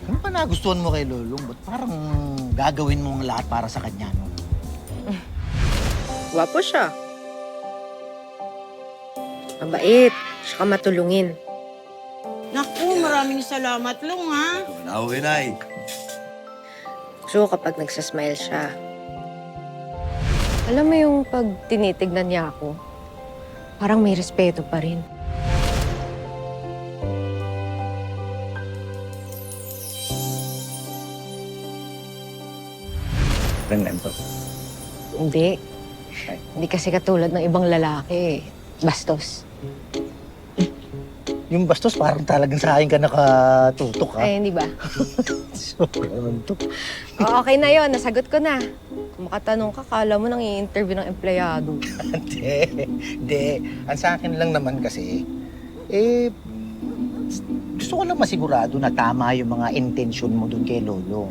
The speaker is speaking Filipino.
Ano ba nagustuhan mo kay Lolong? Ba't parang gagawin mo ang lahat para sa kanya, no? Gwapo siya. Mabait. Tsaka matulungin. Naku, maraming salamat, Long, ha? Wala ko, inay. So, kapag nagsasmile siya, alam mo yung pag tinitignan niya ako, parang may respeto pa rin. Ganyan to. Hindi. Hindi kasi katulad ng ibang lalaki. Bastos. Yung bastos, parang talagang sa akin ka nakatutok, ha? Ay, hindi ba? Sorry naman to. O, okay na yon, nasagot ko na. Kung makatanong ka, kala mo nang i-interview ng empleyado. Hindi. Ang sa akin lang naman kasi, gusto ko lang masigurado na tama yung mga intensyon mo dun kay Lolong.